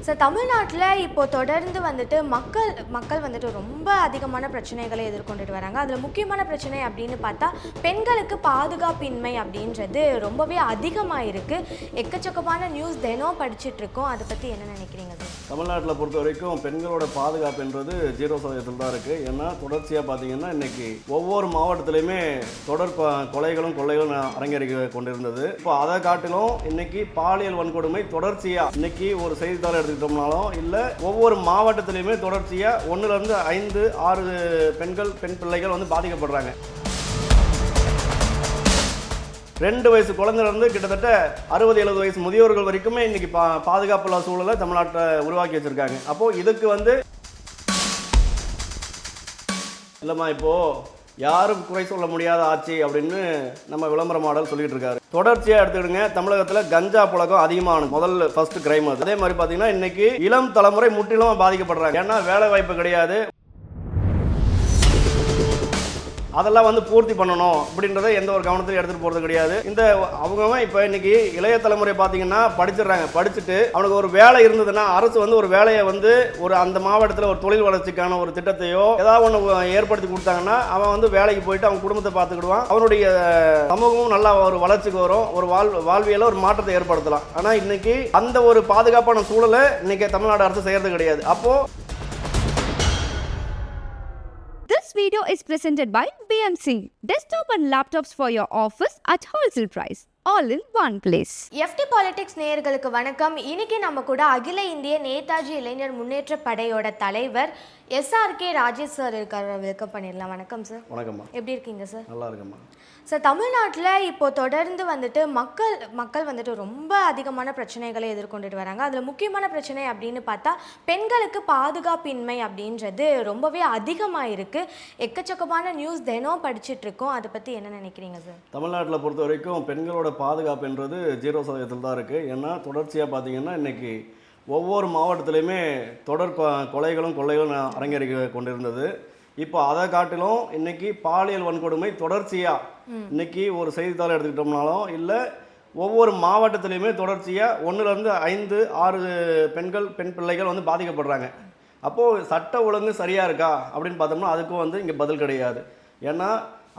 Sir, தமிழ்நாட்டில் இப்போ தொடர்ந்து வந்துட்டு மக்கள் வந்துட்டு ரொம்ப அதிகமான பிரச்சனைகளை எதிர்கொண்டுட்டு வராங்க. அதில் முக்கியமான பிரச்சனை அப்படின்னு பார்த்தா பெண்களுக்கு பாதுகாப்பின்மை அப்படின்றது ரொம்பவே அதிகமாக இருக்குது. எக்கச்சக்கமான நியூஸ் தினம் படிச்சுட்டு இருக்கோம். அதை பற்றி என்ன நினைக்கிறீங்க சார்? தமிழ்நாட்டில் பொறுத்த வரைக்கும் பெண்களோட பாதுகாப்புன்றது 0% தான் இருக்குது. ஏன்னா தொடர்ச்சியாக பார்த்தீங்கன்னா இன்றைக்கி ஒவ்வொரு மாவட்டத்திலையுமே தொடர் கொலைகளும் கொள்ளைகளும் அரங்கேறி கொண்டிருந்தது. இப்போ அதை காட்டிலும் இன்றைக்கி பாலியல் வன்கொடுமை தொடர்ச்சியாக இன்றைக்கி ஒரு செய்தித்தாள் எடுத்துக்கிட்டோம்னாலும் இல்லை ஒவ்வொரு மாவட்டத்திலையுமே தொடர்ச்சியாக 1லேருந்து 5, 6 பெண் பிள்ளைகள் வந்து பாதிக்கப்படுறாங்க. 2 வயசு குழந்தைலேருந்து கிட்டத்தட்ட 60-70 வயசு முதியோர்கள் வரைக்குமே இன்றைக்கி பாதுகாப்புள்ள சூழலை தமிழ்நாட்டை உருவாக்கி வச்சுருக்காங்க. அப்போது இதுக்கு வந்து இல்லைம்மா இப்போது யாரும் குறை சொல்ல முடியாத ஆட்சி அப்படின்னு நம்ம விளம்பர மாடல் சொல்லிட்டு இருக்காரு. தொடர்ச்சியாக எடுத்துக்கிடுங்க, தமிழகத்தில் கஞ்சா புழக்கம் அதிகமான ஃபர்ஸ்ட் கிரைம் அது. அதே மாதிரி பார்த்தீங்கன்னா இன்னைக்கு இளம் தலைமுறை முற்றிலும் பாதிக்கப்படுறாங்க. ஏன்னா வேலை வாய்ப்பு கிடையாது, அதெல்லாம் வந்து பூர்த்தி பண்ணணும் அப்படின்றத எந்த ஒரு கவனத்தையும் எடுத்துகிட்டு போகிறது கிடையாது. இந்த அவங்க இப்போ இன்னைக்கு இளைய தலைமுறை பார்த்தீங்கன்னா படிச்சிடுறாங்க. படிச்சுட்டு அவனுக்கு ஒரு வேலை இருந்ததுன்னா அரசு வந்து ஒரு வேலையை வந்து ஒரு அந்த மாவட்டத்தில் ஒரு தொழில் வளர்ச்சிக்கான ஒரு திட்டத்தையோ ஏதாவது ஒன்று ஏற்படுத்தி கொடுத்தாங்கன்னா அவன் வந்து வேலைக்கு போயிட்டு அவன் குடும்பத்தை பார்த்துக்கிடுவான். அவனுடைய சமூகமும் நல்லா ஒரு வளர்ச்சிக்கு வரும், ஒரு வாழ்வியல ஒரு மாற்றத்தை ஏற்படுத்தலாம். ஆனால் இன்னைக்கு அந்த ஒரு பாதுகாப்பான சூழலை இன்னைக்கு தமிழ்நாடு அரசு செய்யறது கிடையாது. அப்போ This video is presented by BMC. Desktop and laptops for your office at wholesale price. All in one place. FT politics நேயர்களுக்கு வணக்கம். இன்னைக்கு நம்ம கூட அகில இந்திய நேதாஜி இளைஞர் முன்னேற்ற படையோட தலைவர் SRK ராஜேஷ் சார் இருக்கார். வெல்கம் பண்ணிடலாம். வணக்கம் சார். வணக்கம்மா. எப்படி இருக்கீங்க சார்? நல்லா இருக்குமா சார். தமிழ்நாட்டில் இப்போ தொடர்ந்து வந்துட்டு மக்கள் வந்துட்டு ரொம்ப அதிகமான பிரச்சனைகளை எதிர்கொண்டுட்டு வராங்க. அதில் முக்கியமான பிரச்சனை அப்படின்னு பார்த்தா பெண்களுக்கு பாதுகாப்பின்மை அப்படின்றது ரொம்பவே அதிகமாக இருக்குது. எக்கச்சக்கமான நியூஸ் தினம் படிச்சுட்டு இருக்கோம். அதை பற்றி என்ன நினைக்கிறீங்க சார்? தமிழ்நாட்டில் பொறுத்த வரைக்கும் பெண்களோட பாதுகாப்புன்றது 0% தான் இருக்குது. ஏன்னா தொடர்ச்சியாக பார்த்தீங்கன்னா இன்றைக்கி ஒவ்வொரு மாவட்டத்திலையுமே தொடர் கொலைகளும் கொள்ளைகளும் அரங்கேறி கொண்டிருந்தது. இப்போ அதை காட்டிலும் இன்றைக்கி பாலியல் வன்கொடுமை தொடர்ச்சியாக இன்றைக்கி ஒரு செய்தித்தாள் எடுத்துக்கிட்டோம்னாலும் இல்லை ஒவ்வொரு மாவட்டத்திலையுமே தொடர்ச்சியாக 1லேருந்து 5, 6 பெண் பிள்ளைகள் வந்து பாதிக்கப்படுறாங்க. அப்போது சட்ட ஒழுங்கு சரியாக இருக்கா அப்படின்னு பார்த்தோம்னா அதுக்கும் வந்து இங்கே பதில் கிடையாது. ஏன்னா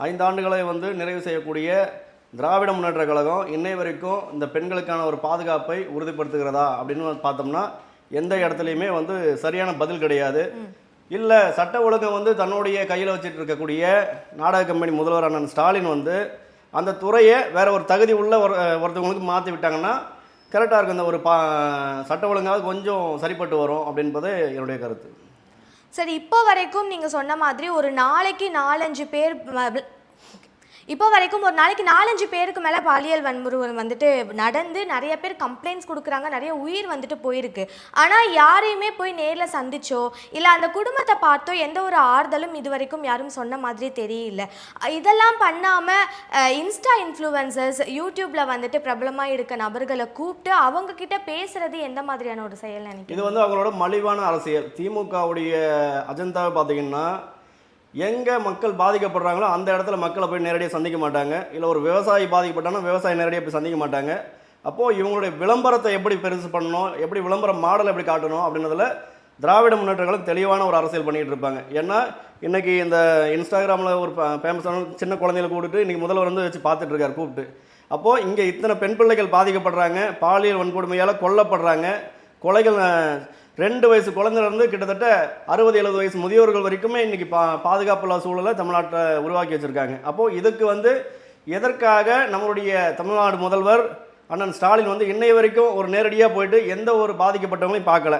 5 ஆண்டுகளை வந்து நிறைவு செய்யக்கூடிய திராவிட முன்னேற்ற கழகம் இன்னை வரைக்கும் இந்த பெண்களுக்கான ஒரு பாதுகாப்பை உறுதிப்படுத்துகிறதா அப்படின்னு பார்த்தோம்னா எந்த இடத்துலையுமே வந்து சரியான பதில் கிடையாது. இல்லை சட்ட ஒழுங்கை வந்து தன்னுடைய கையில் வச்சுட்டு இருக்கக்கூடிய நாடக கம்பெனி முதல்வர் அண்ணன் ஸ்டாலின் வந்து அந்த துறையை வேற ஒரு தகுதி உள்ள ஒருத்தவங்களுக்கு மாற்றி விட்டாங்கன்னா கரெக்டாக இருக்கும். இந்த ஒரு சட்ட ஒழுங்காவது கொஞ்சம் சரிப்பட்டு வரும் அப்படின்பது என்னுடைய கருத்து. சரி, இப்போ வரைக்கும் நீங்கள் சொன்ன மாதிரி ஒரு நாளைக்கு 4-5 பேர் இப்போ வரைக்கும் ஒரு நாளைக்கு 4-5 பேருக்கு மேலே பாலியல் வன்முறை வந்துட்டு நடந்து நிறைய பேர் கம்ப்ளைண்ட்ஸ் கொடுக்குறாங்க, நிறைய உயிர் வந்துட்டு போயிருக்கு. ஆனால் யாரையுமே போய் நேரில் சந்திச்சோ இல்லை அந்த குடும்பத்தை பார்த்தோ எந்த ஒரு ஆறுதலும் இது வரைக்கும் யாரும் சொன்ன மாதிரி தெரியல. இதெல்லாம் பண்ணாமல் இன்ஸ்டா இன்ஃப்ளூயன்சர்ஸ் யூடியூப்பில் வந்துட்டு பிரபலமாக இருக்க நபர்களை கூப்பிட்டு அவங்கக்கிட்ட பேசுகிறது எந்த மாதிரியான ஒரு செயல் நினைக்கிறேன்? இது வந்து அவங்களோட மலிவான அரசியல். திமுகவுடைய அஜெண்டாவை பார்த்தீங்கன்னா எங்கே மக்கள் பாதிக்கப்படுறாங்களோ அந்த இடத்துல மக்களை போய் நேரடியாக சந்திக்க மாட்டாங்க. இல்லை ஒரு விவசாயி பாதிக்கப்பட்டாங்கன்னா விவசாயி நேரடியாக போய் சந்திக்க மாட்டாங்க. அப்போது இவங்களுடைய விளம்பரத்தை எப்படி பெருசு பண்ணணும், எப்படி விளம்பர மாடல் எப்படி காட்டணும் அப்படின்றதுல திராவிட முன்னேற்றங்களுக்கு தெளிவான ஒரு அரசியல் பண்ணிகிட்டு இருப்பாங்க. ஏன்னா இன்றைக்கி இந்த இன்ஸ்டாகிராமில் ஒரு ஃபேமஸான சின்ன குழந்தைகளை கூப்பிட்டு இன்றைக்கி முதல்வர் வந்து வச்சு பார்த்துட்ருக்காரு கூப்பிட்டு. அப்போது இங்கே இத்தனை பெண் பிள்ளைகள் பாதிக்கப்படுறாங்க, பாலியல் வன்கொடுமையால் கொல்லப்படுறாங்க. கொலைகள் 2 வயசு குழந்தைலேருந்து கிட்டத்தட்ட 60-70 வயசு முதியோர்கள் வரைக்குமே இன்றைக்கி பாதுகாப்புள்ள சூழலை தமிழ்நாட்டை உருவாக்கி வச்சுருக்காங்க. அப்போது இதுக்கு வந்து எதற்காக நம்மளுடைய தமிழ்நாடு முதல்வர் அண்ணன் ஸ்டாலின் வந்து இன்னை வரைக்கும் ஒரு நேரடியாக போயிட்டு எந்த ஒரு பாதிக்கப்பட்டவங்களையும் பார்க்கல.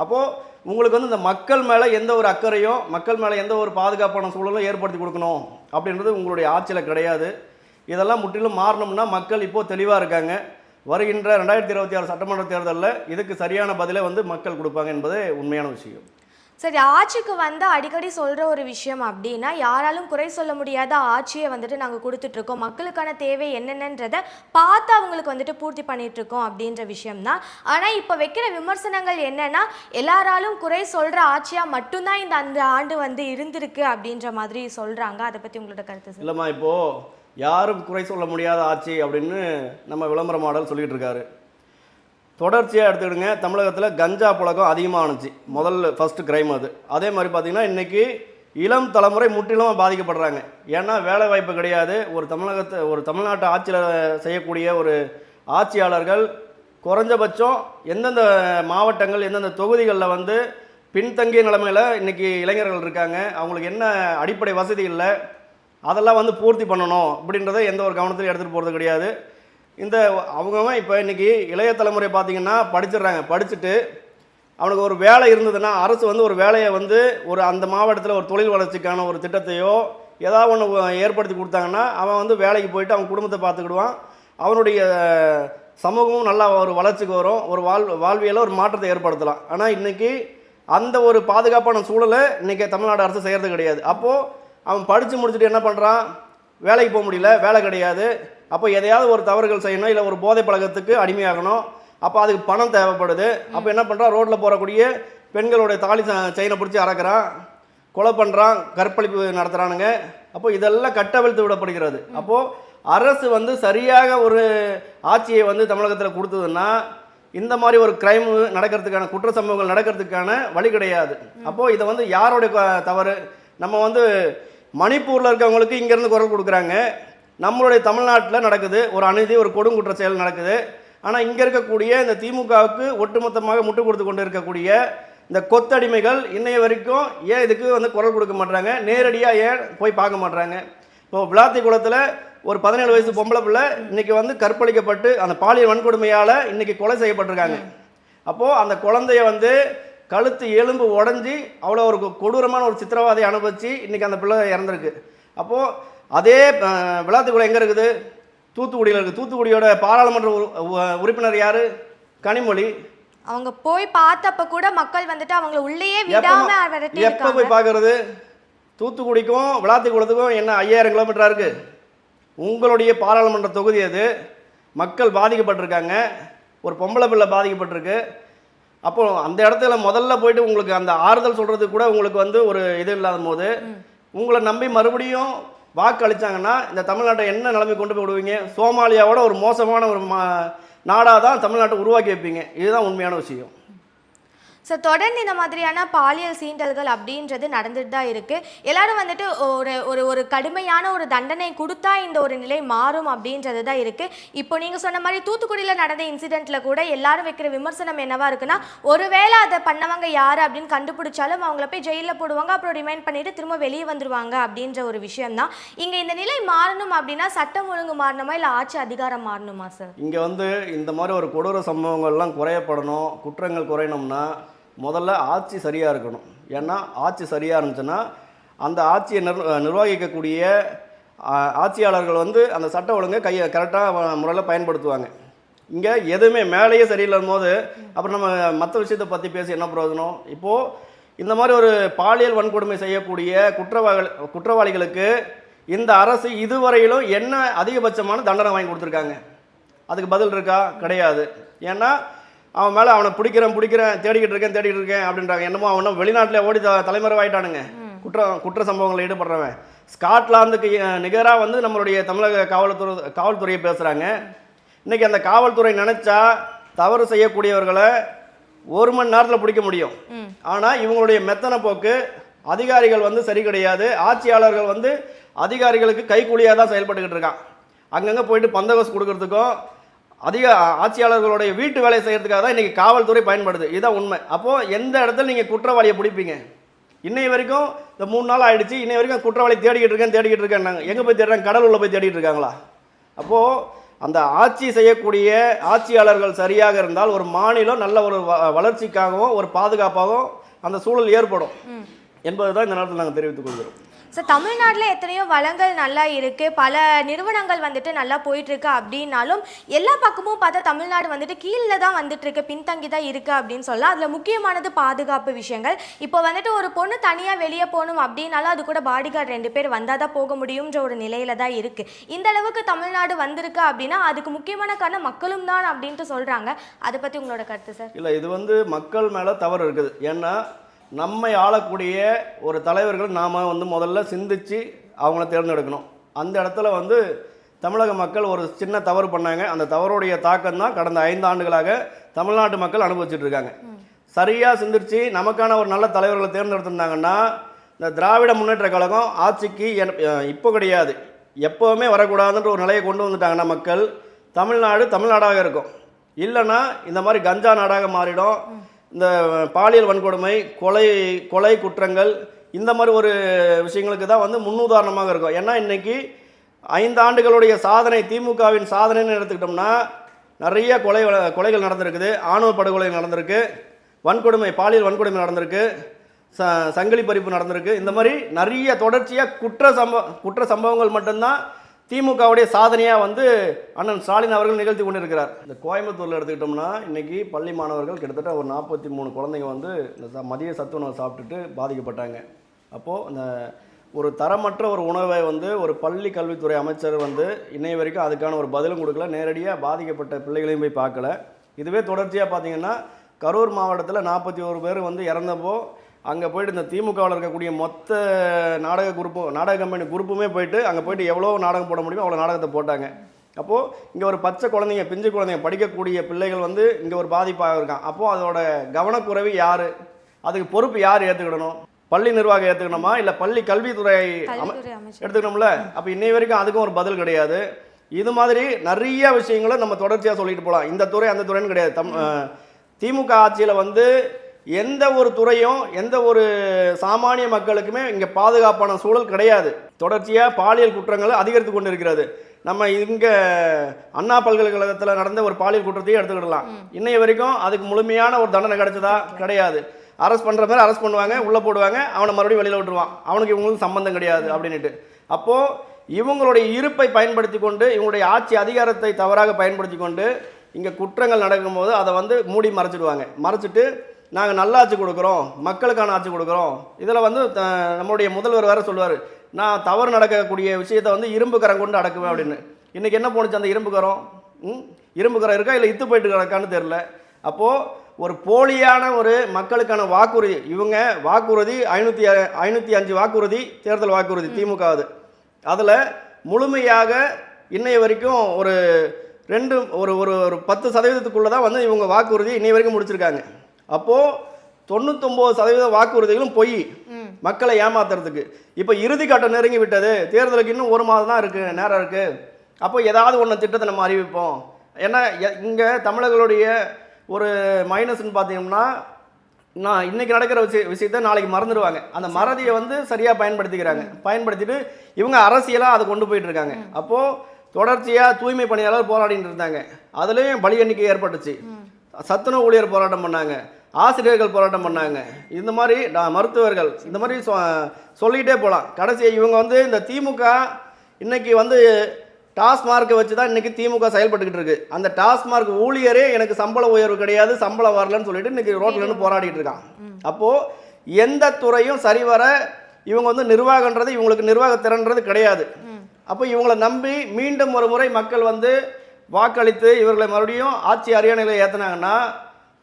அப்போது உங்களுக்கு வந்து இந்த மக்கள் மேலே எந்த ஒரு அக்கறையும் மக்கள் மேலே எந்த ஒரு பாதுகாப்பான சூழலும் ஏற்படுத்தி கொடுக்கணும் அப்படின்றது உங்களுடைய ஆட்சியில் கிடையாது. இதெல்லாம் முற்றிலும் மாறணும்னா மக்கள் இப்போது தெளிவாக இருக்காங்க. வருகின்ற 2026 சட்டமன்ற தேர்தலில் இதுக்கு சரியான பதிலை வந்து மக்கள் கொடுப்பாங்க என்பதே உண்மையான விஷயம். சரி, ஆட்சிக்கு வந்து அடிக்கடி சொல்கிற ஒரு விஷயம் அப்படின்னா யாராலும் குறை சொல்ல முடியாத ஆட்சியை வந்துட்டு நாங்கள் கொடுத்துட்ருக்கோம், மக்களுக்கான தேவை என்னென்னன்றதை பார்த்து அவங்களுக்கு வந்துட்டு பூர்த்தி பண்ணிகிட்ருக்கோம் அப்படின்ற விஷயம்தான். ஆனால் இப்போ வைக்கிற விமர்சனங்கள் என்னென்னா எல்லாராலும் குறை சொல்கிற ஆட்சியாக மட்டும்தான் அந்த ஆண்டு வந்து இருந்திருக்கு அப்படின்ற மாதிரி சொல்கிறாங்க. அதை பற்றி உங்களோட கருத்து? இல்லைம்மா, இப்போது யாரும் குறை சொல்ல முடியாத ஆட்சி அப்படின்னு நம்ம விளம்பர மாடல் சொல்லிகிட்டு இருக்காரு. தொடர்ச்சியாக எடுத்துக்கிடுங்க, தமிழகத்தில் கஞ்சா புழக்கம் அதிகமானுச்சு. ஃபஸ்ட்டு கிரைம் அது. அதே மாதிரி பார்த்திங்கன்னா இன்றைக்கி இளம் தலைமுறை முற்றிலும் பாதிக்கப்படுறாங்க. ஏன்னா வேலை வாய்ப்பு கிடையாது. ஒரு தமிழ்நாட்டு ஆட்சியில் செய்யக்கூடிய ஒரு ஆட்சியாளர்கள் குறைஞ்சபட்சம் எந்தெந்த மாவட்டங்கள் எந்தெந்த தொகுதிகளில் வந்து பின்தங்கிய நிலைமையில் இன்றைக்கி இளைஞர்கள் இருக்காங்க, அவங்களுக்கு என்ன அடிப்படை வசதி இல்லை, அதெல்லாம் வந்து பூர்த்தி பண்ணணும் அப்படின்றத எந்த ஒரு கவனத்திலையும் எடுத்துகிட்டு போகிறது கிடையாது. அவங்க இப்போ இன்றைக்கி இளைய தலைமுறை பார்த்திங்கன்னா படிச்சுட்டு அவனுக்கு ஒரு வேலை இருந்ததுன்னா அரசு வந்து ஒரு வேலையை வந்து அந்த மாவட்டத்தில் ஒரு தொழில் வளர்ச்சிக்கான ஒரு திட்டத்தையோ ஏதாவது ஒன்று ஏற்படுத்தி கொடுத்தாங்கன்னா அவன் வந்து வேலைக்கு போயிட்டு அவன் குடும்பத்தை பார்த்துக்கிடுவான். அவனுடைய சமூகமும் நல்லா ஒரு வளர்ச்சிக்கு வரும், ஒரு வாழ்வியலில் ஒரு மாற்றத்தை ஏற்படுத்தலாம். ஆனால் இன்றைக்கி அந்த ஒரு பாதுகாப்பான சூழலை இன்றைக்கி தமிழ்நாடு அரசு செய்கிறது கிடையாது. அப்போது அவன் படித்து முடிச்சுட்டு என்ன பண்ணுறான், வேலைக்கு போக முடியல, வேலை கிடையாது. அப்போ எதையாவது ஒரு தவறுகள் செய்யணும், இல்லை ஒரு போதை பழக்கத்துக்கு அடிமையாகணும். அப்போ அதுக்கு பணம் தேவைப்படுது. அப்போ என்ன பண்ணுறான், ரோட்டில் போகக்கூடிய பெண்களுடைய தாலி செயினை பிடிச்சி அறக்கிறான், கொலை பண்ணுறான், கற்பழிப்பு நடத்துகிறானுங்க. அப்போ இதெல்லாம் கட்டவிழ்த்து விடப்படுகிறது. அப்போது அரசு வந்து சரியாக ஒரு ஆட்சியை வந்து தமிழகத்தில் கொடுத்ததுன்னா இந்த மாதிரி ஒரு கிரைம் நடக்கிறதுக்கான குற்ற சம்பவங்கள் நடக்கிறதுக்கான வழி கிடையாது. அப்போது இதை வந்து யாருடைய தவறு, நம்ம வந்து மணிப்பூரில் இருக்கவங்களுக்கு இங்கேருந்து குரல் கொடுக்குறாங்க, நம்மளுடைய தமிழ்நாட்டில் நடக்குது ஒரு அநீதி, ஒரு கொடுங்குற்ற செயல் நடக்குது. ஆனால் இங்கே இருக்கக்கூடிய இந்த திமுகவுக்கு ஒட்டுமொத்தமாக முட்டு கொடுத்து கொண்டு இருக்கக்கூடிய இந்த கொத்தடிமைகள் இன்னைய வரைக்கும் ஏன் இதுக்கு வந்து குரல் கொடுக்க மாட்டாங்க, நேரடியாக ஏன் போய் பார்க்க மாட்டாங்க. இப்போது விளாத்திக்குளத்தில் ஒரு 17 வயசு பொம்பளை பிள்ளை இன்றைக்கி வந்து கற்பழிக்கப்பட்டு அந்த பாலியல் வன்கொடுமையால் இன்றைக்கி கொலை செய்யப்பட்டிருக்காங்க. அப்போது அந்த குழந்தைய வந்து கழுத்து எலும்பு உடஞ்சி அவ்வளோ ஒரு கொடூரமான ஒரு சித்திரவாதையை அனுபவிச்சு இன்றைக்கி அந்த பிள்ளை இறந்துருக்கு. அப்போது அதே விளாத்திக்குளம் எங்கே இருக்குது, தூத்துக்குடியில் இருக்குது. தூத்துக்குடியோட பாராளுமன்ற உறுப்பினர் யார், கனிமொழி. அவங்க போய் பார்த்தப்ப கூட மக்கள் வந்துட்டு அவங்கள உள்ளேயே விடாம விரட்டி எப்போ போய் பார்க்கறது, தூத்துக்குடிக்கும் விளாத்திக்குளத்துக்கும் என்ன 5000 கிலோமீட்டராக இருக்குது. உங்களுடைய பாராளுமன்ற தொகுதி அது, மக்கள் பாதிக்கப்பட்டிருக்காங்க, ஒரு பொம்பளை பிள்ளை பாதிக்கப்பட்டிருக்கு. அப்போது அந்த இடத்துல முதல்ல போயிட்டு உங்களுக்கு அந்த ஆறுதல் சொல்கிறதுக்கு கூட உங்களுக்கு வந்து ஒரு இது இல்லாத போது உங்களை நம்பி மறுபடியும் வாக்கு அளித்தாங்கன்னா இந்த தமிழ்நாட்டை என்ன நிலைமை கொண்டு போய் விடுவீங்க. சோமாலியாவோட ஒரு மோசமான ஒரு நாடாக தான் தமிழ்நாட்டை உருவாக்கி வைப்பீங்க. இதுதான் உண்மையான விஷயம். ஸோ தொடர்ந்து இந்த மாதிரியான பாலியல் சீண்டல்கள் அப்படின்றது நடந்துட்டு தான் இருக்குது. எல்லாரும் வந்துட்டு ஒரு கடுமையான ஒரு தண்டனை கொடுத்தா இந்த ஒரு நிலை மாறும் அப்படின்றது தான் இருக்குது. இப்போ நீங்கள் சொன்ன மாதிரி தூத்துக்குடியில் நடந்த இன்சிடெண்ட்டில் கூட எல்லாரும் வைக்கிற விமர்சனம் என்னவா இருக்குன்னா, ஒருவேளை அதை பண்ணவங்க யார் அப்படின்னு கண்டுபிடிச்சாலும் அவங்கள போய் ஜெயிலில் போடுவாங்க, அப்புறம் ரிமைண்ட் பண்ணிட்டு திரும்ப வெளியே வந்துடுவாங்க அப்படின்ற ஒரு விஷயம்தான். இங்கே இந்த நிலை மாறணும் அப்படின்னா சட்டம் ஒழுங்கு மாறணுமா இல்லை ஆட்சி அதிகாரம் மாறணுமா சார்? இங்கே வந்து இந்த மாதிரி ஒரு கொடூர சம்பவங்கள்லாம் குறையப்படணும், குற்றங்கள் குறையணும்னா முதல்ல ஆட்சி சரியாக இருக்கணும். ஏன்னா ஆட்சி சரியாக இருந்துச்சுன்னா அந்த ஆட்சியை நிர்வகிக்கக்கூடிய ஆட்சியாளர்கள் வந்து அந்த சட்ட ஒழுங்கை கரெக்டாக முறையில் பயன்படுத்துவாங்க. இங்கே எதுவுமே மேலேயே சரியில்லாத போது அப்புறம் நம்ம மற்ற விஷயத்தை பற்றி பேசி என்ன பிரயோஜனம். இப்போது இந்த மாதிரி ஒரு பாலியல் வன்கொடுமை செய்யக்கூடிய குற்றவாளிகளுக்கு இந்த அரசு இதுவரையிலும் என்ன அதிகபட்சமான தண்டனை வாங்கி கொடுத்துருக்காங்க? அதுக்கு பதில் இருக்கா? கிடையாது. ஏன்னா அவன் மேலே அவனை பிடிக்கிறேன் தேடிக்கிட்டு இருக்கேன் அப்படின்றாங்க. என்னமோ அவனும் வெளிநாட்டில் ஓடி தலைமறைவாயிட்டானுங்க, குற்ற சம்பவங்களில் ஈடுபடுறவன். ஸ்காட்லாந்துக்கு நிகராக வந்து நம்மளுடைய தமிழக காவல்துறையை பேசுகிறாங்க. இன்றைக்கி அந்த காவல்துறை நினச்சா தவறு செய்யக்கூடியவர்களை 1 மணி நேரத்தில் பிடிக்க முடியும். ஆனால் இவங்களுடைய மெத்தன போக்கு அதிகாரிகள் வந்து சரி கிடையாது. ஆட்சியாளர்கள் வந்து அதிகாரிகளுக்கு கைக்கூலியாக தான் செயல்பட்டுக்கிட்டு இருக்கான். அங்கங்கே போயிட்டு பந்தோபஸ்து கொடுக்கறதுக்கும் ஆட்சியாளர்களுடைய வீட்டு வேலை செய்கிறதுக்காக தான் இன்றைக்கி காவல்துறை பயன்படுது. இதுதான் உண்மை. அப்போது எந்த இடத்துல நீங்கள் குற்றவாளியை பிடிப்பீங்க? இன்னை வரைக்கும் இந்த 3 நாள் ஆகிடுச்சு, இன்னை வரைக்கும் குற்றவாளி தேடிக்கிட்டு இருக்கேன். நாங்கள் எங்கே போய் தேடுறாங்க? கடலுள்ள போய் தேடிட்டு இருக்காங்களா? அப்போது அந்த ஆட்சி செய்யக்கூடிய ஆட்சியாளர்கள் சரியாக இருந்தால் ஒரு மாநிலம் நல்ல ஒரு வளர்ச்சிக்காகவும் ஒரு பாதுகாப்பாகவும் அந்த சூழல் ஏற்படும் என்பது தான் இந்த நேரத்தில் நாங்கள் தெரிவித்துக் கொள்கிறோம். சார், தமிழ்நாட்டில் எத்தனையோ வளங்கள் நல்லா இருக்குது, பல நிறுவனங்கள் வந்துட்டு நல்லா போயிட்டுருக்கு. அப்படின்னாலும் எல்லா பக்கமும் பார்த்தா தமிழ்நாடு வந்துட்டு கீழே தான் வந்துட்டுருக்கு, பின்தங்கி தான் இருக்குது அப்படின்னு சொல்லலாம். அதில் முக்கியமானது பாதுகாப்பு விஷயங்கள். இப்போ வந்துட்டு ஒரு பொண்ணு தனியாக வெளியே போகணும் அப்படின்னாலும் அது கூட பாடிகார்டு 2 பேர் வந்தால் தான் போக முடியுன்ற ஒரு நிலையில தான் இருக்குது. இந்த அளவுக்கு தமிழ்நாடு வந்திருக்கு அப்படின்னா அதுக்கு முக்கியமான காரணம் மக்களும் தான் அப்படின்ட்டு சொல்கிறாங்க. அதை பற்றி உங்களோட கருத்து சார்? இல்லை, இது வந்து மக்கள் மேலே தவறு இருக்குது. ஏன்னா நம்மை ஆளக்கூடிய ஒரு தலைவர்கள் நாம் வந்து முதல்ல சிந்தித்து அவங்கள தேர்ந்தெடுக்கணும். அந்த இடத்துல வந்து தமிழக மக்கள் ஒரு சின்ன தவறு பண்ணாங்க. அந்த தவறுடைய தாக்கம் தான் கடந்த 5 ஆண்டுகளாக தமிழ்நாட்டு மக்கள் அனுபவிச்சுட்டு இருக்காங்க. சரியாக சிந்திச்சு நமக்கான ஒரு நல்ல தலைவர்களை தேர்ந்தெடுத்திருந்தாங்கன்னா இந்த திராவிட முன்னேற்ற கழகம் ஆட்சிக்கு இப்போ கிடையாது, எப்போவுமே வரக்கூடாதுன்ற ஒரு நிலையை கொண்டு வந்துட்டாங்கன்னா மக்கள் தமிழ்நாடாக இருக்கும். இல்லைன்னா இந்த மாதிரி கஞ்சா நாடாக மாறிடும். இந்த பாலியல் வன்கொடுமை, கொலை குற்றங்கள், இந்த மாதிரி ஒரு விஷயங்களுக்கு தான் வந்து முன்னுதாரணமாக இருக்கும். ஏன்னா இன்றைக்கி 5 ஆண்டுகளுடைய சாதனை, திமுகவின் சாதனைன்னு எடுத்துக்கிட்டோம்னா நிறைய கொலைகள் நடந்திருக்குது, ஆணவ படுகொலை நடந்திருக்கு, பாலியல் வன்கொடுமை நடந்திருக்கு, சங்கிலி பறிப்பு நடந்திருக்கு. இந்த மாதிரி நிறைய தொடர்ச்சியாக குற்ற சம்பவங்கள் மட்டும்தான் திமுகவுடைய சாதனையாக வந்து அண்ணன் ஸ்டாலின் அவர்கள் நிகழ்த்தி கொண்டிருக்கிறார். இந்த கோயம்புத்தூரில் எடுத்துக்கிட்டோம்னா இன்றைக்கி பள்ளி மாணவர்கள் கிட்டத்தட்ட ஒரு 43 குழந்தைங்க வந்து இந்த மதிய சத்துணவு சாப்பிட்டுட்டு பாதிக்கப்பட்டாங்க. அப்போது இந்த ஒரு தரமற்ற ஒரு உணவை வந்து ஒரு பள்ளி கல்வித்துறை அமைச்சர் வந்து இன்னைய வரைக்கும் அதுக்கான ஒரு பதிலும் கொடுக்கல, நேரடியாக பாதிக்கப்பட்ட பிள்ளைகளையும் போய் பார்க்கல. இதுவே தொடர்ச்சியாக பார்த்தீங்கன்னா கரூர் மாவட்டத்தில் 41 பேர் வந்து இறந்தப்போ அங்கே போய்ட்டு இந்த திமுகவில் இருக்கக்கூடிய மொத்த நாடக கம்பெனி குரூப்புமே போயிட்டு அங்கே போய்ட்டு எவ்வளோ நாடகம் போட முடியுமோ அவ்வளோ நாடகத்தை போட்டாங்க. அப்போது இங்கே ஒரு பச்சை குழந்தைங்க, பிஞ்சு குழந்தைங்க, படிக்கக்கூடிய பிள்ளைகள் வந்து இங்கே ஒரு பாதிப்பாக இருக்கான். அப்போது அதோட கவனக்குறைவு யார், அதுக்கு பொறுப்பு யார் ஏற்றுக்கிடணும்? பள்ளி நிர்வாகம் ஏற்றுக்கணுமா இல்லை பள்ளி கல்வித்துறை எடுத்துக்கணும்ல? அப்போ இன்னை வரைக்கும் அதுக்கும் ஒரு பதில் கிடையாது. இது மாதிரி நிறைய விஷயங்களை நம்ம தொடர்ச்சியாக சொல்லிட்டு போகலாம். இந்த துறை அந்த துறைன்னு கிடையாது. திமுக ஆட்சியில் வந்து எந்த ஒரு துறையும் எந்த ஒரு சாமானிய மக்களுக்குமே இங்கே பாதுகாப்பான சூழல் கிடையாது. தொடர்ச்சியாக பாலியல் குற்றங்கள் அதிகரித்து கொண்டு இருக்கிறது. நம்ம இங்கே அண்ணா பல்கலைக்கழகத்தில் நடந்த ஒரு பாலியல் குற்றத்தையும் எடுத்துக்கிடலாம். இன்னைய வரைக்கும் அதுக்கு முழுமையான ஒரு தண்டனை கிடைச்சதா? கிடையாது. அரெஸ்ட் பண்ணுற மாதிரி அரெஸ்ட் பண்ணுவாங்க, உள்ளே போடுவாங்க, அவனை மறுபடியும் வெளியில் விட்டுருவான், அவனுக்கு இவங்களுக்கு சம்பந்தம் கிடையாது அப்படின்ட்டு. அப்போது இவங்களுடைய இருப்பை பயன்படுத்தி கொண்டு, இவங்களுடைய ஆட்சி அதிகாரத்தை தவறாக பயன்படுத்தி கொண்டு இங்கே குற்றங்கள் நடக்கும்போது அதை வந்து மூடி மறைச்சிட்டு நாங்கள் நல்லாட்சி கொடுக்குறோம், மக்களுக்கான ஆட்சி கொடுக்குறோம். இதில் வந்து நம்மளுடைய முதல்வர் வேறு சொல்லுவார், நான் தவறு நடக்கக்கூடிய விஷயத்தை வந்து இரும்பு கரம் கொண்டு அடக்குவேன் அப்படின்னு. இன்றைக்கி என்ன போணுச்சு அந்த இரும்பு கரம் இருக்கா இல்லை இத்து போயிட்டு கிடக்கான்னு தெரில. அப்போது ஒரு போலியான ஒரு மக்களுக்கான வாக்குறுதி, இவங்க வாக்குறுதி 505 வாக்குறுதி, தேர்தல் வாக்குறுதி திமுக, அதில் முழுமையாக இன்னைய வரைக்கும் ஒரு 10% தான் வந்து இவங்க வாக்குறுதி இன்னைய வரைக்கும் முடிச்சிருக்காங்க. அப்போது 99% வாக்குறுதிகளும் பொய், மக்களை ஏமாத்துறதுக்கு. இப்போ இறுதி கட்டம் நெருங்கி விட்டது, தேர்தலுக்கு இன்னும் 1 மாதம் தான் இருக்குது, நேரம் இருக்குது. அப்போ ஏதாவது ஒன்று திட்டத்தை நம்ம அறிவிப்போம். ஏன்னா இங்கே தமிழர்களுடைய ஒரு மைனஸ்ன்னு பார்த்தீங்கன்னா, நான் இன்றைக்கி நடக்கிற விஷயத்தை நாளைக்கு மறந்துடுவாங்க. அந்த மறதியை வந்து சரியாக பயன்படுத்திட்டு இவங்க அரசியலாக அதை கொண்டு போயிட்டு இருக்காங்க. அப்போது தொடர்ச்சியாக தூய்மை பணியாளர் போராடிட்டு இருந்தாங்க, அதுலேயும் பலி எண்ணிக்கை ஏற்பட்டுச்சு. சத்துணவு ஊழியர் போராட்டம் பண்ணாங்க, ஆசிரியர்கள் போராட்டம் பண்ணாங்க, இந்த மாதிரி மருத்துவர்கள், இந்த மாதிரி சொல்லிகிட்டே போகலாம். கடைசியாக இவங்க வந்து இந்த திமுக இன்றைக்கி வந்து டாஸ்மார்க்கை வச்சு தான் இன்றைக்கி திமுக செயல்பட்டுக்கிட்டு இருக்குது. அந்த டாஸ்மார்க் ஊழியரே எனக்கு சம்பள உயர்வு கிடையாது, சம்பளம் வரலன்னு சொல்லிட்டு இன்றைக்கி ரோட்டில் இருந்து போராடிட்டு இருக்கான். அப்போது எந்த துறையும் சரிவர இவங்க வந்து நிர்வாகன்றது, இவங்களுக்கு நிர்வாகத்திறன்றது கிடையாது. அப்போ இவங்களை நம்பி மீண்டும் ஒரு முறை மக்கள் வந்து வாக்களித்து இவர்களை மறுபடியும் ஆட்சி அரியணையில் ஏற்றினாங்கன்னா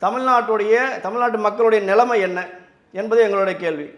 தமிழ்நாட்டு மக்களுடைய நிலைமை என்ன என்பது எங்களுடைய கேள்வி.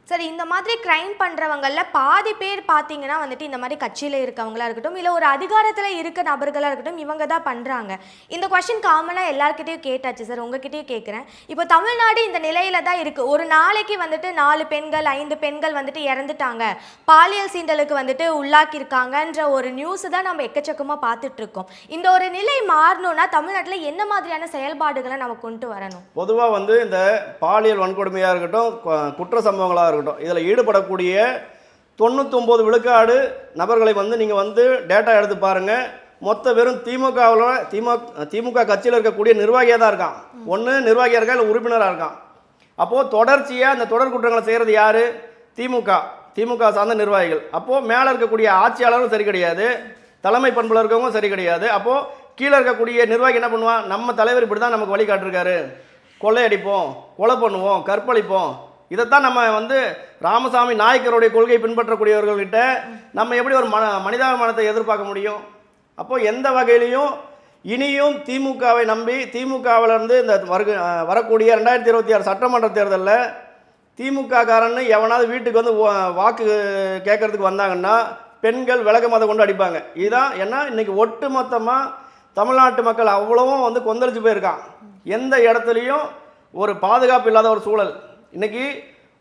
சரி, இந்த மாதிரி கிரைம் பண்ணுறவங்களில் பாதி பேர் பார்த்தீங்கன்னா வந்துட்டு இந்த மாதிரி கட்சியில் இருக்கவங்களா இருக்கட்டும், இல்லை ஒரு அதிகாரத்தில் இருக்க நபர்களாக இருக்கட்டும், இவங்க தான் பண்ணுறாங்க. இந்த கொஸ்டின் காமனாக எல்லாருக்கிட்டையும் கேட்டாச்சு சார், உங்ககிட்டயும் கேட்குறேன். இப்போ தமிழ்நாடு இந்த நிலையில தான் இருக்குது. ஒரு நாளைக்கு வந்துட்டு 4 பெண்கள் 5 பெண்கள் வந்துட்டு இறந்துட்டாங்க, பாலியல் சீண்டலுக்கு வந்துட்டு உள்ளாக்கியிருக்காங்கன்ற ஒரு நியூஸ் தான் நம்ம எக்கச்சக்கமாக பார்த்துட்ருக்கோம். இந்த ஒரு நிலை மாறணும்னா தமிழ்நாட்டில் என்ன மாதிரியான செயல்பாடுகளை நம்ம கொண்டு வரணும்? பொதுவாக வந்து இந்த பாலியல் வன்கொடுமையாக இருக்கட்டும், குற்ற சம்பவங்களாக இருக்கட்டும், இதில் ஈடுபடக்கூடிய 99 விழுக்காடு நபர்களை வந்து நீங்கள் வந்து டேட்டா எடுத்து பாருங்கள். மொத்த வெறும் திமுக கட்சியில் இருக்கக்கூடிய நிர்வாகியாக தான் இருக்கான். ஒன்று நிர்வாகியாக இருக்கா, இல்லை உறுப்பினராக இருக்கான். அப்போது தொடர்ச்சியாக இந்த தொடர் குற்றங்களை செய்கிறது யார்? திமுக சார்ந்த நிர்வாகிகள். அப்போது மேலே இருக்கக்கூடிய ஆட்சியாளரும் சரி கிடையாது, தலைமை பண்பில் இருக்கவங்க சரி கிடையாது. அப்போது கீழே இருக்கக்கூடிய நிர்வாகி என்ன பண்ணுவான்? நம்ம தலைவர் இப்படி தான் நமக்கு வழிகாட்டிருக்காரு, கொள்ளையடிப்போம், கொலை பண்ணுவோம், கற்பழிப்போம். இதைத்தான் நம்ம வந்து ராமசாமி நாயக்கருடைய கொள்கை பின்பற்றக்கூடியவர்கள்கிட்ட நம்ம எப்படி ஒரு மனிதாபிமானத்தை எதிர்பார்க்க முடியும்? அப்போது எந்த வகையிலையும் இனியும் திமுகவை நம்பி திமுகவிலேருந்து இந்த வரக்கூடிய 2026 சட்டமன்ற தேர்தலில் திமுக காரன்னு எவனாவது வீட்டுக்கு வந்து வாக்கு கேட்கறதுக்கு வந்தாங்கன்னா பெண்கள் விளக்கமாத கொண்டு அடிப்பாங்க. இதுதான் ஏன்னா இன்னைக்கு ஒட்டு மொத்தமாக தமிழ்நாட்டு மக்கள் அவ்வளவும் வந்து கொந்தளிச்சு போயிருக்கான். எந்த இடத்துலையும் ஒரு பாதுகாப்பு இல்லாத ஒரு சூழல். இன்னைக்கு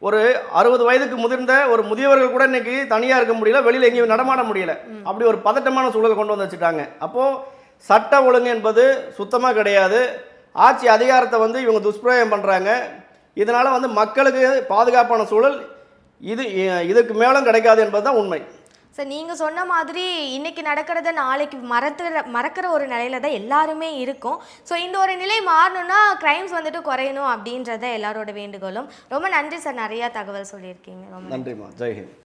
ஒரு 60 வயதுக்கு முதிர்ந்த ஒரு முதியவர்கள் கூட இன்னைக்கு தனியாக இருக்க முடியல, வெளியில் எங்கேயும் நடமாட முடியல. அப்படி ஒரு பதட்டமான சூழல் கொண்டு வந்து வச்சுட்டாங்க. அப்போது சட்ட ஒழுங்கு என்பது சுத்தமாக கிடையாது. ஆட்சி அதிகாரத்தை வந்து இவங்க துஷ்பிரயோகம் பண்ணுறாங்க. இதனால் வந்து மக்களுக்கு பாதுகாப்பான சூழல் இதுக்கு மேலும் கிடைக்காது என்பது தான் உண்மை. சார் நீங்கள் சொன்ன மாதிரி இன்னைக்கு நடக்கிறத நாளைக்கு மறக்கிற ஒரு நிலையில தான் எல்லாருமே இருக்கும். ஸோ இந்த ஒரு நிலை மாறணும்னா கிரைம்ஸ் வந்துட்டு குறையணும் அப்படின்றத எல்லாரோட வேண்டுகோளும். ரொம்ப நன்றி சார், நிறையா தகவல் சொல்லியிருக்கீங்க. ரொம்ப நன்றிம்மா. ஜெய்ஹிந்த்.